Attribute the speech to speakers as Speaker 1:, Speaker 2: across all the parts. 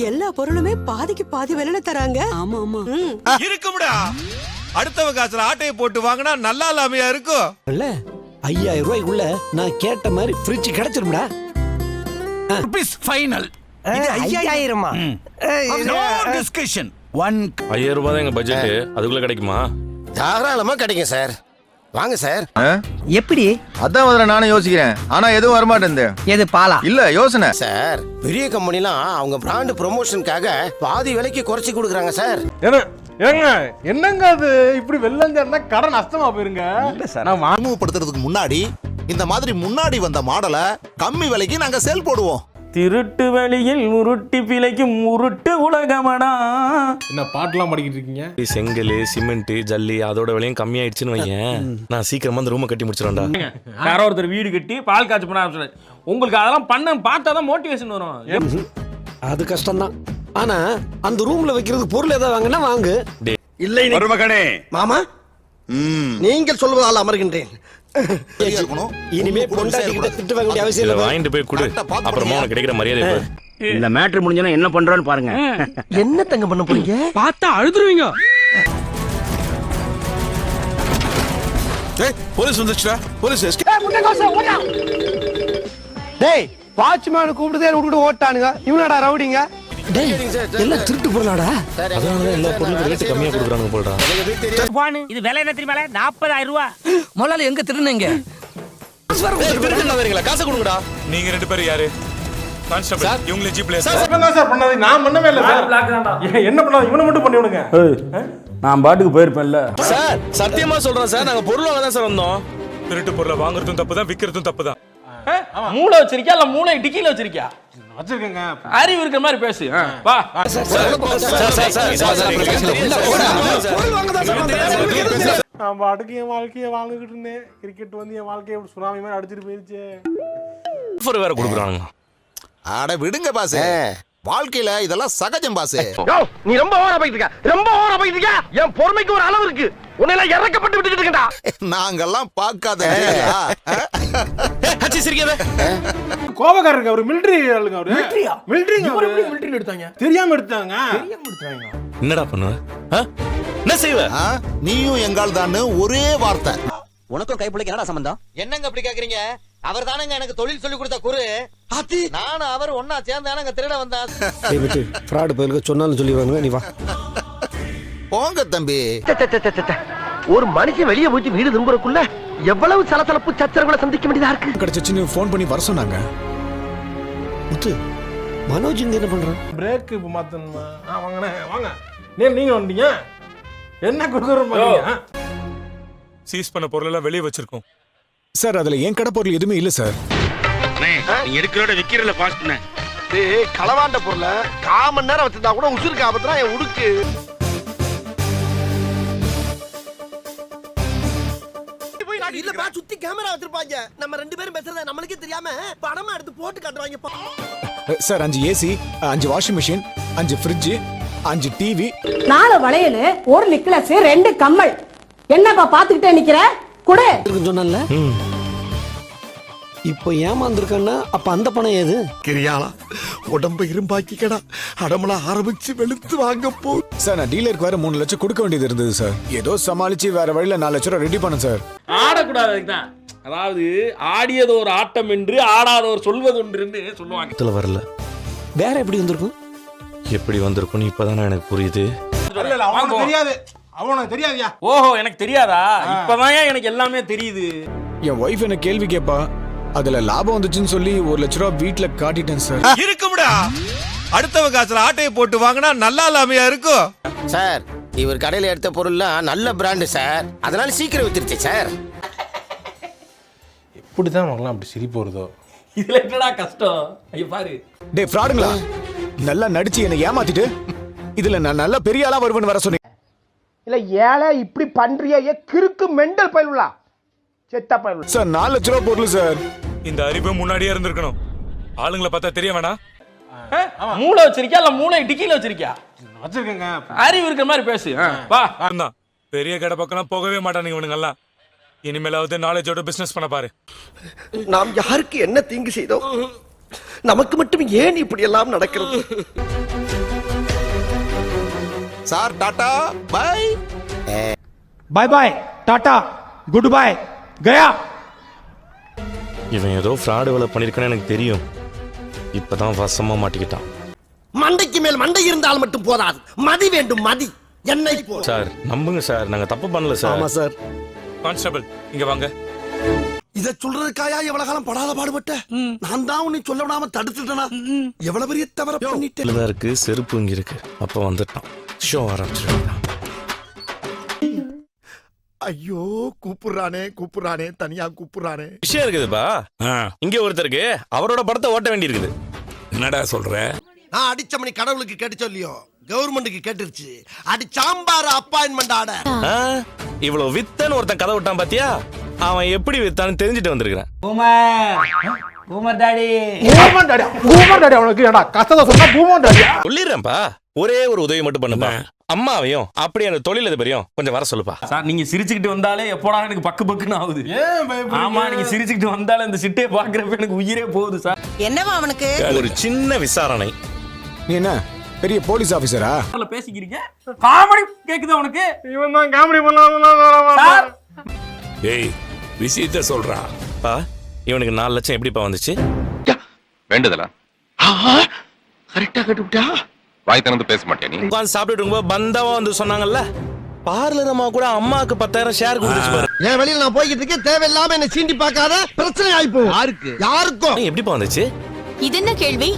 Speaker 1: எல்லா பொருளுமே பாதிக்கு பாதி விலையில தராங்க.
Speaker 2: ஆமா ஆமா
Speaker 3: இருக்கும்டா. அடுத்தவங்க காசுல ஆட்டையை போட்டு வாங்கினா நல்லா இல்லாமையா இருக்கும்.
Speaker 4: இல்ல 5000 ரூபாய்க்குள்ள நான் கேட்ட மாதிரி ஃப்ரிட்ஜ் கிடைச்சிரும்டா.
Speaker 5: Rupees final.
Speaker 4: இது 5000மா?
Speaker 5: No discussion.
Speaker 6: 5000 ரூபாய் தான் எங்க பட்ஜெட். அதுக்குள்ள கிடைக்குமா?
Speaker 7: தாராளமா கிடைக்கும் சார். வாங்க சார்.
Speaker 2: எப்படி?
Speaker 8: அதான் முதல்ல நானும் யோசிக்கிறேன். ஆனா எதுவும் வரமாட்டேன்.
Speaker 2: எது பாலா?
Speaker 8: இல்ல யோசனை
Speaker 7: சார், பெரிய கம்பெனிலாம் அவங்க பிராண்ட் ப்ரமோஷனுக்காக பாதி விலைக்கு குறைச்சி கொடுக்குறாங்க சார்.
Speaker 9: ஏங்க என்னங்க அது இப்படி வெள்ளஞ்சாருன்னா கடை நஷ்டமா போயிருங்க.
Speaker 10: நான் அறிமுகப்படுத்துறதுக்கு முன்னாடி இந்த மாதிரி முன்னாடி வந்த மாடலை கம்மி விலைக்கு நாங்க சேல் போடுவோம்.
Speaker 9: திருட்டு வழியில் உருட்டி பிழைக்கும் உருட்டு உலகமடா. என்ன பாட்டுலாம் படிக்கிட்டு இருக்கீங்க?
Speaker 6: செங்கல், சிமெண்ட், ஜல்லி அதோட விலையும் கம்மியாயிடுச்சுன்னு வையேன். நான் சீக்கிரமா அந்த ரூமை கட்டி முடிச்சிடறேன்டா.
Speaker 9: யாரோ ஒருத்தர் வீடு கட்டி பால் காய்ச்சி பண்ண உங்களுக்கு அதெல்லாம் பண்ண பார்த்தா தான் மோட்டிவேஷன் வரும்.
Speaker 4: அது கஷ்டம்தான். ஆனா அந்த ரூம்ல வைக்கிறதுக்கு பொருள் ஏதாவது வாங்கினா வாங்கு.
Speaker 5: இல்லை மருமகனே.
Speaker 7: மாமா, நீங்கள் சொல்வதால் அமர்கின்றேன்.
Speaker 4: இனிமே பொண்டாட்டி கிட்ட திட்டு வாங்க வேண்டிய அவசியம்
Speaker 6: இதை
Speaker 4: இல்லை.
Speaker 6: வாங்கிட்டு போய் கொடு. அப்புறமா உனக்கு கிடைக்கிற மரியாதை பாரு.
Speaker 2: இந்த மேட்டர் முடிஞ்சனா என்ன பண்றோன்னு பாருங்க.
Speaker 7: என்ன தங்க பண்ண போறீங்க?
Speaker 2: பார்த்தா அழுதுருவீங்க.
Speaker 10: போலீஸ் வந்துச்சுடா. போலீஸ்.
Speaker 9: டேய் வாட்ச்மேன் கூப்பிடுதே விட்டுட்டு ஓட்டானுங்க. இவனடா ரவுடிங்க.
Speaker 4: டேய் எல்லாம் திருட்டு பொருளாடா.
Speaker 6: அதனால எல்லா பொருளுக்கும் ரேட் கம்மியா கொடுக்குறாங்க போல்டா.
Speaker 2: இது விலை என்ன தெரியுமா? 40000 ரூபாய். முதல்ல எங்க திருடுனீங்க?
Speaker 6: காசு கொடுங்கடா. நீங்க ரெண்டு பேரும் யாரு? கான்ஸ்டபிள் இவங்களே ஜீப்ல
Speaker 9: சார் பண்ணாதே. நான் பண்ணவே இல்ல சார். என்ன பண்ணாத இவனை மட்டும் பண்ணி விடுங்க. நான் பாட்டுக்கு போயிருப்பேன்ல
Speaker 6: சார். சத்தியமா சொல்றேன் சார், நாங்க பொருள் வாங்க தான் சார் வந்தோம். திருட்டு பொருளை வாங்குறதும் தப்பு தான், விக்கிறதும் தப்பு தான்.
Speaker 9: மூளை வச்சிருக்கியா இல்ல மூளை டிக்கில வச்சிருக்கியா? வச்சிருக்கேங்க. அறிவு இருக்கிற மாதிரி பேசு. வா நான் பாட்டுக்கு என் வாழ்க்கையை வாழ்ந்துகிட்டு இருந்தேன். கிரிக்கெட் வந்து என் வாழ்க்கையை சுனாமி மாதிரி அடிச்சிட்டு போயிருச்சு.
Speaker 6: ஆஃபர் வேற கொடுக்குறாங்க.
Speaker 10: அட விடுங்க பாஸ். வாழ்க்கையில இதெல்லாம் சகஜம் பாஸ்.
Speaker 7: நீ ரொம்ப ஓவரா போயிட்டு இருக்க. ரொம்ப ஓவரா போயிட்டு இருக்க. என் பொறுமைக்கு ஒரு அளவு இருக்கு. உன்னை எல்லாம் இறக்கப்பட்டு விட்டுட்டு இருக்கடா.
Speaker 10: நாங்கெல்லாம் பார்க்காத.
Speaker 6: ஹச்சி சிரிக்கவே.
Speaker 9: கோபக்காரருக்கு அவரு மிலிட்டரி ஆளுங்க. அவரு மிலிட்டரி எடுத்தாங்க. தெரியாம எடுத்தாங்க.
Speaker 6: என்னடா பண்ணுவ? என்ன செய்வ?
Speaker 10: நீயும் எங்கால் தான் ஒரே வார்த்தை.
Speaker 7: உனக்கும் கைப்பிள்ளைக்கு என்னடா சம்பந்தம்? என்னங்க அப்படி கேக்குறீங்க? அவர் தானங்க எனக்கு தொழில் சொல்லி கொடுத்த குரு. நானும் அவர் ஒன்னா சேர்ந்தானங்க திருட வந்தா.
Speaker 4: ஏய் விட்டு ஃப்ராட் பயிலுக்கு சொன்னாலும் சொல்லிடுவாங்க. நீ வா.
Speaker 10: போங்க தம்பி.
Speaker 7: ஒரு மனுஷன் வெளியே போய் வீடு திரும்புறக்குள்ள எவ்வளவு சலசலப்பு சச்சரவுகளை சந்திக்க வேண்டியதா இருக்கு.
Speaker 8: கிடைச்சின்னு ஃபோன் பண்ணி வர சொன்னாங்க.
Speaker 4: முத்து மனோஜ் இங்க என்ன பண்றான்?
Speaker 9: பிரேக் இப்ப மாத்தணுமா? வாங்கண்ணே வாங்க. நீங்க வந்தீங்க. என்ன கொடுக்குறோம்?
Speaker 6: சீஸ் பண்ண பொருள் எல்லாம் வெளியே வச்சிருக்கோம்
Speaker 8: சார். அதுல என் கடை பொருள் எதுவுமே இல்ல சார்.
Speaker 5: நீ எடுக்கிறோட விக்கிறல பாஸ் பண்ண.
Speaker 7: டேய் களவாண்ட பொருள 1/4 மணி நேரம் வச்சிருந்தா கூட உசுருக்கு ஆபத்துனா என் உடுக்கு. இல்ல பா, சுத்தி கேமரா வச்சிருப்பாங்க. நம்ம ரெண்டு பேரும் பேசுறத நமக்கே தெரியாம படமா எடுத்து போட்டு காட்டுவாங்க.
Speaker 8: Sir 5 AC, 5 washing machine, 5 fridge, 5 TV,
Speaker 1: 4 வளையல், 1 நெக்லஸ், 2 கம்மல். என்னப்பா பாத்துக்கிட்டே நிக்கிற? குடு.
Speaker 4: சொன்னல இப்போ ஏமாந்துருக்கன்னா அப்ப அந்த பணம் ஏது?
Speaker 10: கிரியாளா உடம்ப இரும்பாக்கிக்கடா. அடமலா ஆரம்பிச்சு வெளுத்து வாங்க போ.
Speaker 8: சார் நான் டீலருக்கு வேற 3 லட்சம் கொடுக்க வேண்டியது இருந்தது சார். ஏதோ சமாளிச்சு வேற வழியில 4 லட்சம் ரூபாய் ரெடி பண்ண சார்.
Speaker 9: ஆடக்கூடாது அதுதான். அதாவது ஆடியது ஒரு ஆட்டம் என்று ஆடாதவர் சொல்வது ஒன்று என்று சொல்லுவாங்க.
Speaker 6: இதுல வரல.
Speaker 4: வேற எப்படி வந்திருக்கும்?
Speaker 6: எப்படி வந்திருக்கும்னு இப்பதான் எனக்கு புரியுது.
Speaker 9: அவனுக்கு தெரியாது. அவனுக்கு தெரியாதியா? ஓஹோ, எனக்கு தெரியாதா? இப்பதான் எனக்கு எல்லாமே தெரியுது.
Speaker 8: என் ஒய்ஃப் என்ன கேள்வி கேப்பா. அதுல லாபம் வந்துச்சுன்னு சொல்லி 1 லட்சம் ரூபாய் வீட்டுல காட்டிட்டேன் சார்.
Speaker 3: இருக்கும்டா. அடுத்தவங்க காசுல ஆட்டையை போட்டு வாங்கினா நல்லா இல்லாமையா இருக்கும்.
Speaker 7: சார், இவர் கடையில எடுத்த பொருள்லாம் நல்ல பிராண்டு சார். அதனால சீக்கிரம் வித்துருச்சு சார்.
Speaker 9: எப்படிதான் நமக்குலாம் அப்படி சிரிப்பு வருதோ? இதுல என்னடா கஷ்டம்? ஐயோ பாரு.
Speaker 8: டேய் ஃப்ராடுங்களா, நல்லா நடிச்சு என்ன ஏமாத்திட்டு இதுல நான் நல்ல பெரிய ஆளா வருவேன்னு வர சொன்னீங்க.
Speaker 9: இல்ல ஏழை இப்படி பண்றியே கிறுக்கு மெண்டல் பயிலுலா செத்த பயிலுலா.
Speaker 8: சார் 4 லட்சம் ரூபாய் பொருள் சார்.
Speaker 6: இந்த அறிவு முன்னாடியே இருந்திருக்கணும். ஆளுங்களை பார்த்தா தெரிய வேணா?
Speaker 9: மூளை வச்சிருக்கியா இல்ல மூளை டிக்கில வச்சிருக்கியா? வச்சிருக்கேங்க. அறிவு இருக்கிற மாதிரி பேசு. வா.
Speaker 6: பெரிய கடை பக்கம் போகவே மாட்டானுங்க இவனுங்கெல்லாம். இனிமேலாவது நாலேஜோட பிசினஸ் பண்ண பாரு.
Speaker 7: நாம் யாருக்கு என்ன தீங்கு செய்தோம்? நமக்கு மட்டும் ஏன் இப்படி எல்லாம் நடக்கிறது?
Speaker 10: Sir tata bye.
Speaker 9: Bye bye tata goodbye கயா.
Speaker 6: இவன் ஏதோ ஃப்ராடு வேலை பண்ணிருக்கான்னு எனக்கு தெரியும். இப்பதான் வசமா மாட்டிக்கிட்டான்.
Speaker 7: மண்டைக்கு மேல் மண்டை இருந்தால் மட்டும் போதாது, மதி வேண்டும், மதி. என்னை போ
Speaker 6: சார் நம்புங்க சார், நாங்க தப்பு பண்ணல சார்.
Speaker 10: ஆமா சார்.
Speaker 6: கான்ஸ்டபிள் இங்க வாங்க.
Speaker 10: இத சொல்றதுக்காயா எவ்வளவு காலம் படாத பாடுபட்ட? நான் தான் உன்னை சொல்ல விடாம தடுத்துட்டேனா? எவ்வளவு பெரிய தவற பண்ணிட்டேன்.
Speaker 6: இதுல இருக்கு, செருப்பு இங்க இருக்கு. அப்ப வந்துட்டான். ஷோ ஆரம்பிச்சிருக்கான்.
Speaker 10: ஐயோ கூப்பிடுறானே தனியா கூப்பிடுறானே.
Speaker 6: விஷயம் இருக்குதுப்பா. இங்க ஒருத்தருக்கு அவரோட படத்தை ஓட்ட வேண்டி இருக்குது. என்னடா சொல்ற?
Speaker 7: நான் அடிச்ச மணி கடவுளுக்கு கேட்டு சொல்லியோ, கவர்மெண்ட்டுக்கு கேட்டுருச்சு. அடி சாம்பார் அப்பாயின்மெண்ட் ஆர்டர்.
Speaker 6: இவ்வளவு வித்தன்னு ஒருத்தன் கதை விட்டான் பாத்தியா? அவன் எப்படி வித்தான்னு தெரிஞ்சுட்டு வந்திருக்கிறேன்.
Speaker 9: பூமர் டாடி அவனுக்கு ஏடா கஷ்டத்தை சொன்னா பூமர் டாடி.
Speaker 6: சொல்லிடுறேன்ப்பா, ஒரே ஒரு உதவி மட்டும் பண்ணுப்பா. அம்மாவையும் அப்படியே அந்த தொழிலதிபரையும் கொஞ்சம் வர சொல்லுப்பா.
Speaker 5: சார் நீங்க சிரிச்சுக்கிட்டு வந்தாலே எப்போடா எனக்கு பக்கு பக்குன்னு ஆகுது. ஆமா, நீங்க சிரிச்சுக்கிட்டு வந்தாலே இந்த சிட்டே பாக்குறப்ப எனக்கு உயிரே போகுது சார்.
Speaker 1: என்னவா அவனுக்கு?
Speaker 6: ஒரு சின்ன விசாரணை.
Speaker 8: நீ என்ன பெரிய போலீஸ் ஆபீசரா?
Speaker 5: பேசிக்கிறீங்க, காமெடி கேக்குது உனக்கு?
Speaker 9: இவன் தான் காமெடி பண்ணலாம்.
Speaker 5: ஏய் விஷயத்த சொல்றான்.
Speaker 6: பா, இவனுக்கு 4 லட்சம் எப்படிப்பா வந்துச்சு?
Speaker 5: வேண்டுதலா? கரெக்டா கட்டுப்பிட்டா? வாய் திறந்து பேச மாட்டேன் நீ.
Speaker 6: உட்கார்ந்து சாப்பிட்டுட்டு இருக்கும்போது பந்தாவா வந்து சொன்னாங்கல்ல, பார்லர் அம்மா கூட அம்மாவுக்கு 10,000 ஷேர் கொடுத்துச்சு பாரு.
Speaker 7: என் வெளியில நான் போய்கிட்டு இருக்கேன், தேவையில்லாம என்ன சீண்டி பார்க்காத, பிரச்சனை ஆயிப்போ. யாருக்கும்
Speaker 6: எப்படிப்பா வந்துச்சு?
Speaker 1: இது என்ன கேள்வி?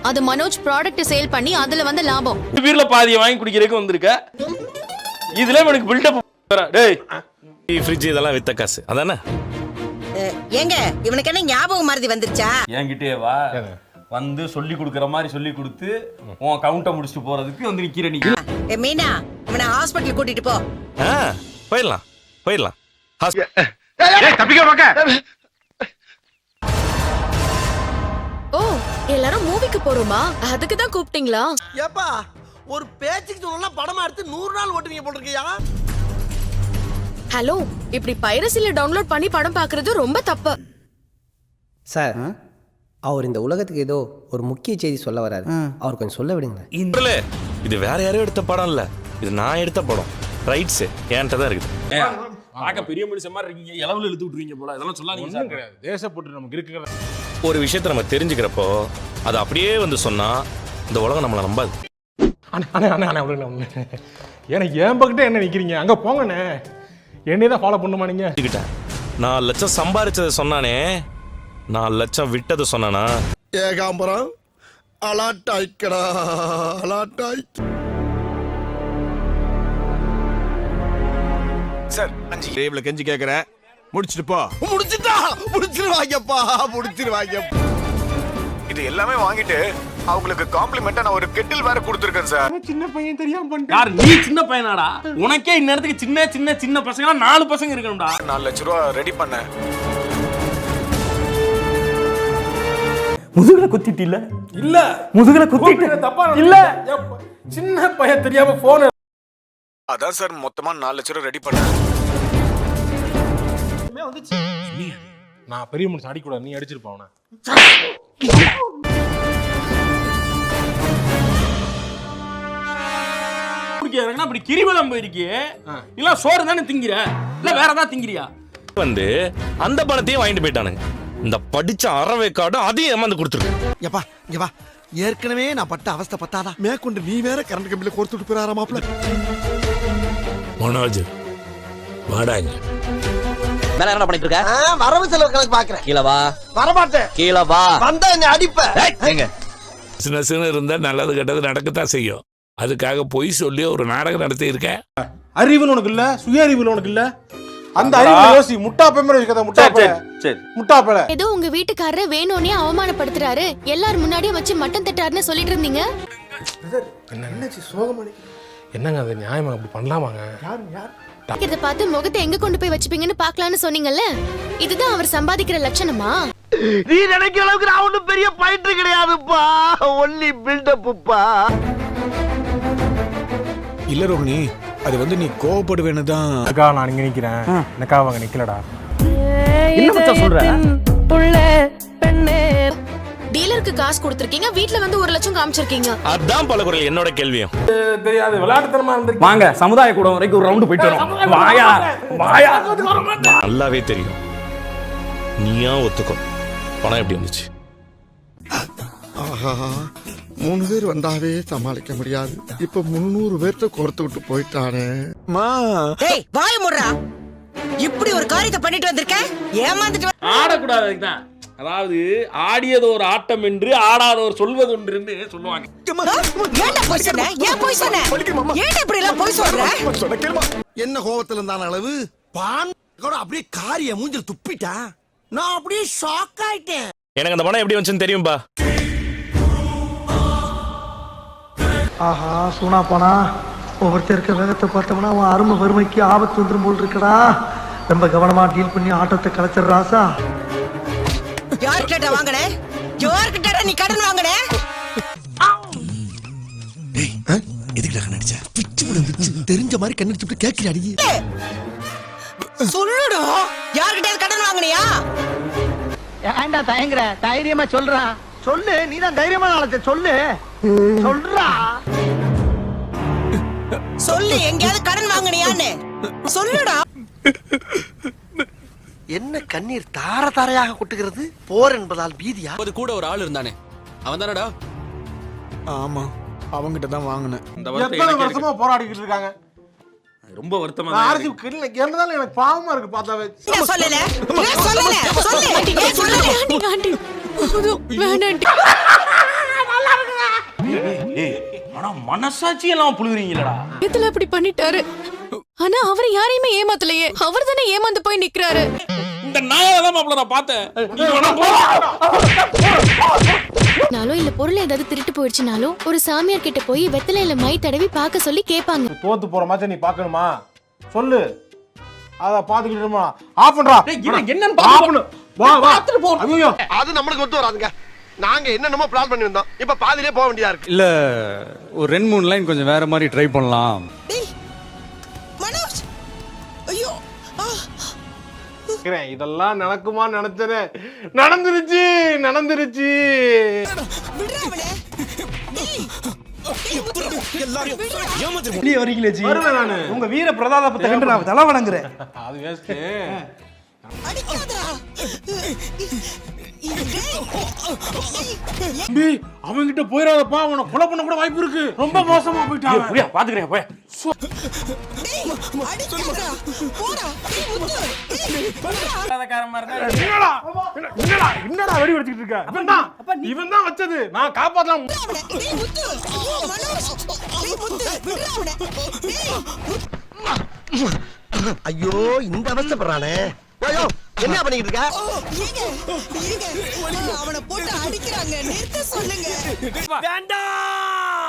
Speaker 1: அது மனோஜ் ப்ராடக்ட் சேல் பண்ணி அதுல வந்த லாபம்.
Speaker 5: வீர்ல பாதியை வாங்கி குடிக்கிறதுக்கு வந்திருக்க. இதுல எனக்கு பில்டப். டேய்,
Speaker 6: ஃப்ரிட்ஜ் இதெல்லாம் வித்த காசு அதானே?
Speaker 1: ஏங்க இவனுக்கு என்ன ஞாபகம் மறதி வந்துருச்சா?
Speaker 5: என்கிட்டே வா வந்து சொல்லி கொடுக்குற மாதிரி சொல்லி கொடுத்து உன் கவுண்ட முடிச்சுட்டு போறதுக்கு வந்து நிக்கிற நீ.
Speaker 1: மீனா, இவனை ஹாஸ்பிட்டல் கூட்டிட்டு போ.
Speaker 6: போயிடலாம்.
Speaker 1: ஓ, எல்லாரும் மூவிக்கு போறோமா? அதுக்கு தான் கூப்பிட்டீங்களா?
Speaker 7: ஏப்பா, ஒரு பேச்சுக்கு சொன்னா படமா எடுத்து 100 நாள் ஓட்டுவீங்க போட்டிருக்கியா?
Speaker 1: ஹலோ, இப்படி பைரசில டவுன்லோட் பண்ணி படம் பார்க்கிறது ரொம்ப தப்பு.
Speaker 7: சார், அவர் இந்த உலகத்துக்கு ஏதோ ஒரு முக்கிய செய்தி சொல்ல வராரு. அவர் கொஞ்சம் சொல்ல விடுங்க.
Speaker 6: இது வேற யாரும் எடுத்த படம் இல்ல, இது நான் எடுத்த படம். ரைட்ஸ் என்கிட்ட தான் இருக்குது.
Speaker 5: பாக்க பெரிய மனுஷன் மாதிரி இருக்கீங்க, இளவுல இழுத்து விட்டுருவீங்க போல. இதெல்லாம் சொல்லாதீங்க சார்.
Speaker 9: தேசப்பட்டு நமக்கு இருக்கிற
Speaker 6: ஒரு விஷயத்தை நம்ம தெரிஞ்சுக்கிறப்போ அது அப்படியே வந்து சொன்னா இந்த உலகம் நம்மளை நம்பாது.
Speaker 9: எனக்கு ஏன் பக்கிட்ட என்ன நிக்கிறீங்க? அங்க போங்கண்ணே, என்னையே தான் ஃபாலோ பண்ணுமா நீங்க?
Speaker 6: 4 லட்சம் சம்பாரிச்சதை சொன்னானே, 4 லட்சம் விட்டதை சொன்னானா?
Speaker 10: ஏகாம்பரம் அலாட்டாய்க்கடா, அலாட்டாய்.
Speaker 8: சார்
Speaker 3: டேபிள கெஞ்சி கேக்குற, முடிச்சிட்டு போ.
Speaker 10: முடிச்சிருவாங்கப்பா, முடிச்சிருவாங்க.
Speaker 8: இது எல்லாமே வாங்கிட்டு அவங்களுக்கு காம்ப்ளிமெண்டா நான் ஒரு கெட்டில் வேற கொடுத்துருக்கேன் சார்.
Speaker 9: சின்ன பையன் தெரியாம பண்ணிட்டேன்.
Speaker 5: யார் நீ? சின்ன பையனாடா? உனக்கே இந்நேரத்துக்கு சின்ன சின்ன சின்ன பசங்க 4 பசங்க இருக்கணும்டா.
Speaker 8: 4 லட்சம் ரூபா ரெடி பண்ணேன்.
Speaker 5: முதுகுல குத்திட்டு இல்ல?
Speaker 9: இல்ல,
Speaker 5: முதுகுல குத்திட்டு
Speaker 9: தப்பா
Speaker 5: இல்ல.
Speaker 9: சின்ன பையன் தெரியாம போன்.
Speaker 8: அதான் சார் மொத்தமா 4 லட்சம் ரூபா ரெடி பண்ணேன்.
Speaker 9: நான் பெரிய மனுஷன் அடிக்கூடாது, நீ அடிச்சிருப்ப அவனை.
Speaker 5: அப்படி கிரிவலம் போயிருக்கியே, இல்ல சோறு தானே திங்கிற, இல்ல வேற ஏதாவது திங்கிறியா?
Speaker 6: வந்து அந்த பணத்தையும் வாங்கிட்டு போயிட்டானுங்க. இந்த படிச்ச அறவேக்காடு அதையும் ஏமாந்து கொடுத்துருக்கு.
Speaker 7: ஏப்பா, இங்க வா. ஏற்கனவே நான் பட்ட அவஸ்தை பத்தாதா?
Speaker 10: மேற்கொண்டு நீ வேற கரண்ட் கம்பியில கோர்த்துட்டு போறாரா மாப்ள?
Speaker 5: மனோஜ் வாடாங்க.
Speaker 7: வேற என்ன பண்ணிட்டு இருக்க? வரவு செலவு கணக்கு பாக்குறேன். கீழ வா. வரமாட்டேன். கீழ வா. வந்தா என்ன அடிப்ப. எங்க
Speaker 5: சின்ன இருந்தா நல்லது கெட்டது நடக்கத்தான் செய்யும். அதுக்காக பொய் சொல்லி ஒரு நாடகம் நடத்தி இருக்கேன்.
Speaker 9: அறிவுல உனக்கு இல்ல, சுய அறிவுல உனக்கு இல்ல. அந்த அறிவுல யோசி. முட்டா பேமர வைக்கத முட்டா பே.
Speaker 5: சரி
Speaker 9: முட்டா பேல.
Speaker 1: ஏதோ உங்க வீட்டுக்காரரை வேணும்னே அவமானப்படுத்துறாரு, எல்லாரும் முன்னாடியே வச்சு மட்டன் தட்டாருன்னு சொல்லிட்டு இருந்தீங்க.
Speaker 9: என்னச்சி சோகமா நிக்க? என்னங்க அது நியாயமா அப்படி பண்ணலாமாங்க?
Speaker 1: இத பார்த்து முகத்தை எங்க கொண்டு போய் வச்சுப்பீங்கன்னு பார்க்கலாம்னு சொன்னீங்கல்ல, இதுதான் அவர் சம்பாதிக்கிற லட்சணமா?
Speaker 7: நீ நினைக்கிற அளவுக்கு நான் ஒண்ணும் பெரிய பயிற்று கிடையாதுப்பா, ஒன்லி பில்டப்புப்பா.
Speaker 8: இல்ல ரோகிணி, அது வந்து நீ கோவப்படுவேன்னு தான்.
Speaker 9: அக்கா நான் இங்க நிக்கிறேன், எனக்கா அவங்க நிக்கலடா.
Speaker 2: என்ன மச்சான் சொல்ற?
Speaker 11: டீலருக்கு காசு கொடுத்திருக்கீங்க, வீட்ல வந்து 1 லட்சம் காமிச்சிருக்கீங்க.
Speaker 6: அதான் பலகுரல் என்னோட கேள்வியும்.
Speaker 9: தெரியாது விளையாட்டுத்தனமா இருந்து வாங்க சமுதாய கூடம் வரைக்கும் ஒரு ரவுண்ட் போயிட்டு வரோம். வாயா வாயா.
Speaker 6: நல்லாவே தெரியும். நீயா ஒத்துக்கோ. பணம் எப்படி வந்துச்சு?
Speaker 10: ஆஹா 3 பேர் வந்தாவே சமாளிக்க முடியாது. இப்ப 300 பேர்த்த கோர்த்து விட்டு போயிட்டானே.
Speaker 8: மா
Speaker 1: ஏய் வாய முடுறா, இப்படி ஒரு காரியத்தை பண்ணிட்டு வந்திருக்க, ஏமாந்துட்டு
Speaker 5: ஆடக்கூடாது. அதுதான் அதாவது ஆடியது ஒரு ஆட்டம் என்று ஆடாதவர் சொல்வது ஒன்று என்று சொல்லுவாங்க.
Speaker 1: ஏன்டா போய் சொன்ன? ஏன் போய் சொன்ன? ஏன் இப்படி எல்லாம் போய் சொல்ற?
Speaker 10: என்ன கோவத்துல இருந்தான அளவு பான் கூட அப்படியே காரிய மூஞ்சில துப்பிட்டா. நான் அப்படியே ஷாக் ஆயிட்டேன்.
Speaker 6: எனக்கு அந்த பணம் எப்படி வந்துச்சுன்னு தெரியும்பா.
Speaker 7: ஆஹா சூனா போனா ஒவ்வொருத்தருக்கு வேகத்தை பார்த்தோம்னா அவன் அருமை வறுமைக்கு ஆபத்து வந்துடும் போல் இருக்கடா. ரொம்ப கவனமா டீல் பண்ணி ஆட்டத்தை கலைச்சர் ராசா.
Speaker 1: யார்கிட்ட வாங்குன? யார்கிட்ட நீ கடன் வாங்குன?
Speaker 10: எதுக்குடா கண்ணடிச்ச? பிச்சு விழுந்துச்சு. தெரிஞ்ச மாதிரி கண்ணடிச்சு கேட்கிறாடி.
Speaker 1: சொல்லுடா, யார்கிட்ட கடன் வாங்குனியா?
Speaker 7: ஏன்டா தயங்குற? தைரியமா சொல்றா. சொல்லு, நீதான் தைரியமா நாளத்தை சொல்லு. சொல்றா.
Speaker 1: சொல்லு, எங்கயாவது கடன் வாங்குனியான்னு சொல்லுடா.
Speaker 7: என்ன கண்ணீர் தார தாரையாக கொட்டுகிறது? போர் என்பதால் பீதியா?
Speaker 4: அது கூட ஒரு ஆள் இருந்தானே, அவன் தானடா?
Speaker 8: ஆமா, அவங்கிட்ட தான் வாங்கினேன்.
Speaker 5: இந்த வார்த்தை
Speaker 9: எத்தனை
Speaker 5: எனக்கே
Speaker 9: வருஷமா போராடிக்கிட்டு இருக்காங்க.
Speaker 5: ரொம்ப வருத்தமா
Speaker 9: நான்
Speaker 5: தான்
Speaker 9: அரசு
Speaker 5: இருக்கு.
Speaker 9: இருந்தாலும் எனக்கு பாவமா இருக்கு பார்த்தாவே.
Speaker 1: என்ன சொல்லல? ஏன் சொல்லல? சொல்லு. ஏன் சொல்லல?
Speaker 11: ஆண்டி ஆண்டி வேணாண்டி.
Speaker 5: ஏய், ஆனா மனசாட்சி எல்லாம் புழுகுறீங்களடா.
Speaker 11: இதுல அப்படி பண்ணிட்டாரு. ஆனா அவர் யாரையுமே ஏமாத்தலையே, அவர் தானே ஏமாந்து போய் நிக்கிறாரு.
Speaker 5: இந்த நாயதான் மாப்பிள்ள நான் பார்த்தேன்.
Speaker 11: நாளோ இல்ல பொருள் ஏதாவது திருட்டு போயிடுச்சுனாலும் ஒரு சாமியார் கிட்ட போய் வெத்தலையில மை தடவி பார்க்க சொல்லி கேட்பாங்க.
Speaker 9: தோத்து போற மாதிரி நீ பாக்கணுமா? சொல்லு, அத பாத்துக்கிட்டுமா? ஆஃப் பண்றா.
Speaker 5: என்னன்னு
Speaker 9: ஆஃப் பண்ணு. வா வா. ஐயோ,
Speaker 10: அது நம்மளுக்கு ஒத்து வராதுங்க. நாங்க என்னென்னமோ பிளான் பண்ணி வந்தோம். இப்ப பாதியிலே போக வேண்டியதா இருக்கு.
Speaker 4: இல்ல ஒரு 2-3 லைன் கொஞ்சம் வேற மாதிரி ட்ரை பண்ணலாம்.
Speaker 1: டேய் மனோஜ், ஐயோ
Speaker 9: இதெல்லாம் நடக்குமா நினைச்சனே. நடந்துருச்சு நடந்துருச்சு.
Speaker 1: விடுடா அவனை.
Speaker 9: வருவேன் நானு.
Speaker 7: உங்க வீர பிரதாபத்தை கண்டு நான் தலை வணங்குறேன்.
Speaker 9: அது வேஸ்ட்.
Speaker 1: அடிக்காதடா.
Speaker 9: அவங்கிட்ட போயிடாதப்பா, அவனை கொலை பண்ண கூட வாய்ப்பு இருக்கு. ரொம்ப மோசமா போயிட்டான்.
Speaker 5: புரியா பாத்துக்கிறேன் போய்.
Speaker 1: அடிக்காதடா. போடா. டேய் முத்து.
Speaker 9: என்னடா வெடி வெடிச்சிட்டு இருக்க? இவன் தான் வச்சது. நான் காப்பாத்தலாம்.
Speaker 1: டேய் முத்து. ஐயோ மனோஜ். டேய் முத்து, விடுடா அவனை. டேய்.
Speaker 7: ஐயோ இந்த அவஸ்தைப்படுறானே. ஐயோ என்ன பண்ணிக்கிட்டு இருக்க?
Speaker 1: அவனை போட்டு அடிக்கிறாங்க, நிறுத்த சொல்லுங்க.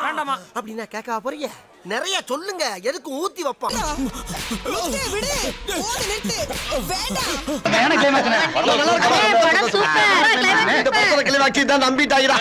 Speaker 5: வேண்டாமா
Speaker 7: அப்படின்னா கேட்க போறீங்க? நிறைய சொல்லுங்க, எதுக்கு ஊத்தி வைப்பான்.
Speaker 1: விடு, போது நிறுத்து. வேண்டாம்.
Speaker 10: இந்த படத்துல கிளிவாக்கி தான் நம்பிட்டாயிரா.